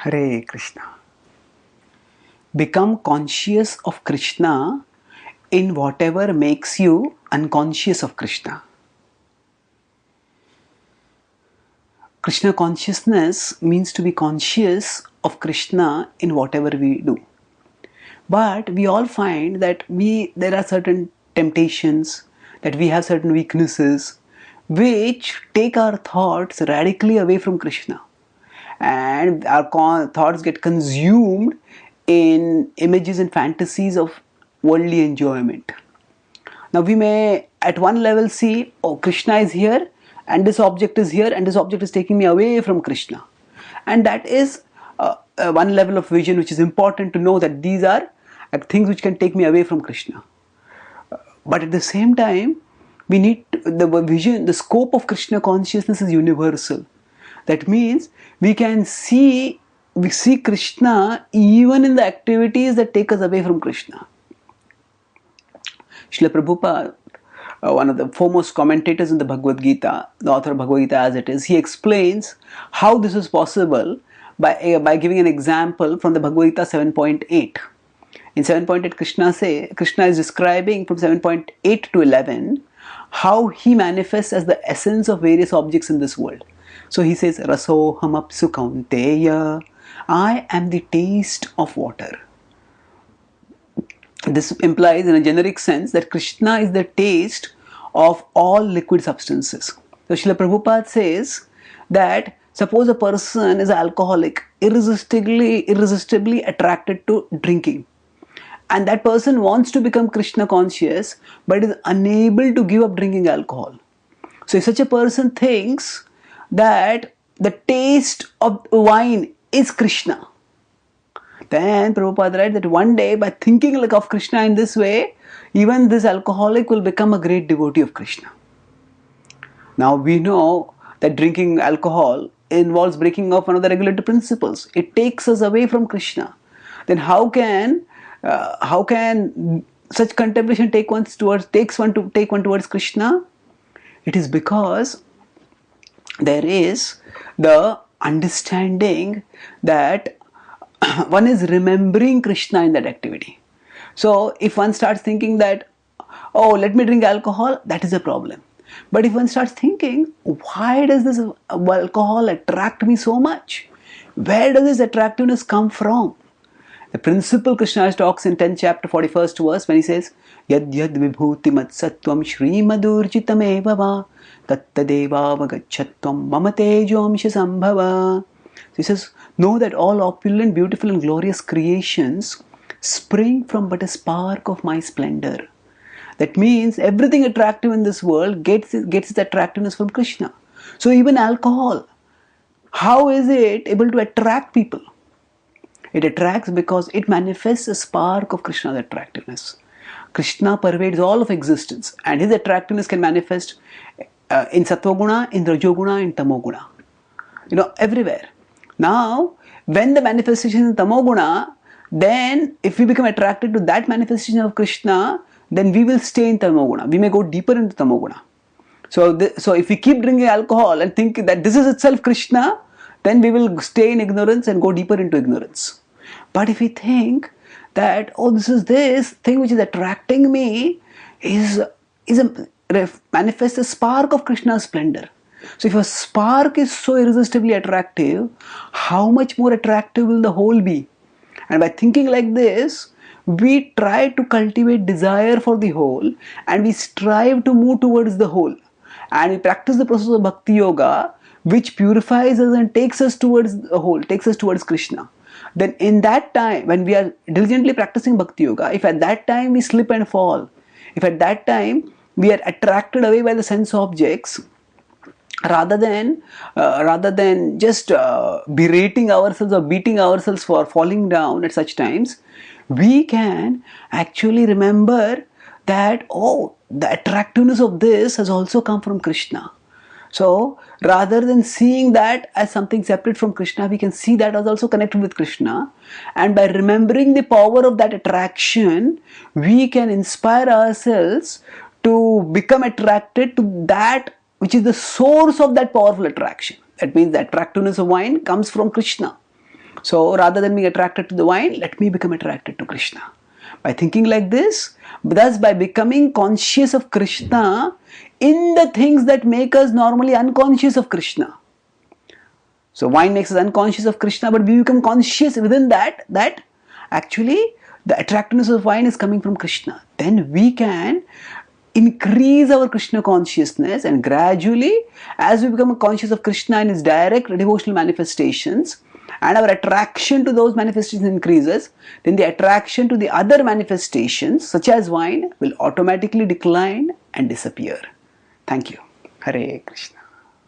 Hare Krishna. Become conscious of Krishna in whatever makes you unconscious of Krishna. Krishna consciousness means to be conscious of Krishna in whatever we do. But we all find that there are certain temptations, that we have certain weaknesses which take our thoughts radically away from Krishna. And our thoughts get consumed in images and fantasies of worldly enjoyment. Now we may at one level see, oh, Krishna is here and this object is here and this object is taking me away from Krishna. And that is one level of vision which is important to know, that these are things which can take me away from Krishna. But at the same time, we need the vision, the scope of Krishna consciousness is universal. That means we see Krishna even in the activities that take us away from Krishna. Srila Prabhupada, one of the foremost commentators in the Bhagavad Gita, the author of Bhagavad Gita as it is, he explains how this is possible by giving an example from the Bhagavad Gita 7.8. In 7.8, Krishna is describing from 7.8 to 11 how he manifests as the essence of various objects in this world. So he says, Rasoham apsu kaunteya, I am the taste of water. This implies in a generic sense that Krishna is the taste of all liquid substances. So Srila Prabhupada says that suppose a person is alcoholic, irresistibly attracted to drinking, and that person wants to become Krishna conscious but is unable to give up drinking alcohol. So if such a person thinks that the taste of wine is Krishna, then Prabhupada writes that one day, by thinking like of Krishna in this way, even this alcoholic will become a great devotee of Krishna. Now we know that drinking alcohol involves breaking off one of the regulative principles. It takes us away from Krishna. Then how can such contemplation take one towards Krishna? It is because there is the understanding that one is remembering Krishna in that activity. So if one starts thinking that, oh, let me drink alcohol, that is a problem. But if one starts thinking, why does this alcohol attract me so much? Where does this attractiveness come from? The principle Krishna talks in 10th chapter 41st verse when he says, Yad yad vibhuti mat sattvam shri madurjitam eva va tattadeva vagachatvam mamate jomsha sambhava. So he says, know that all opulent, beautiful and glorious creations spring from but a spark of my splendor. That means everything attractive in this world gets its attractiveness from Krishna. So even alcohol, how is it able to attract people? It attracts because it manifests a spark of Krishna's attractiveness. Krishna pervades all of existence, and his attractiveness can manifest in Sattva Guna, in Rajo Guna, in Tamo Guna. Everywhere. Now, when the manifestation is in Tamo Guna, then if we become attracted to that manifestation of Krishna, then we will stay in Tamo Guna. We may go deeper into Tamo Guna. So if we keep drinking alcohol and think that this is itself Krishna, then we will stay in ignorance and go deeper into ignorance. But if we think that, oh, this thing which is attracting me manifests a spark of Krishna's splendor. So if a spark is so irresistibly attractive, how much more attractive will the whole be? And by thinking like this, we try to cultivate desire for the whole and we strive to move towards the whole. And we practice the process of Bhakti Yoga, which purifies us and takes us towards the whole, takes us towards Krishna. Then in that time, when we are diligently practicing Bhakti Yoga, if at that time we slip and fall, if at that time we are attracted away by the sense objects, rather than just berating ourselves or beating ourselves for falling down at such times, we can actually remember that, oh, the attractiveness of this has also come from Krishna. So rather than seeing that as something separate from Krishna, we can see that as also connected with Krishna. And by remembering the power of that attraction, we can inspire ourselves to become attracted to that which is the source of that powerful attraction. That means the attractiveness of wine comes from Krishna. So rather than being attracted to the wine, let me become attracted to Krishna. By thinking like this, thus by becoming conscious of Krishna in the things that make us normally unconscious of Krishna. So wine makes us unconscious of Krishna, but we become conscious within that actually the attractiveness of wine is coming from Krishna. Then we can increase our Krishna consciousness, and gradually as we become conscious of Krishna in his direct devotional manifestations, and our attraction to those manifestations increases, then the attraction to the other manifestations such as wine will automatically decline and disappear. Thank you. Hare Krishna.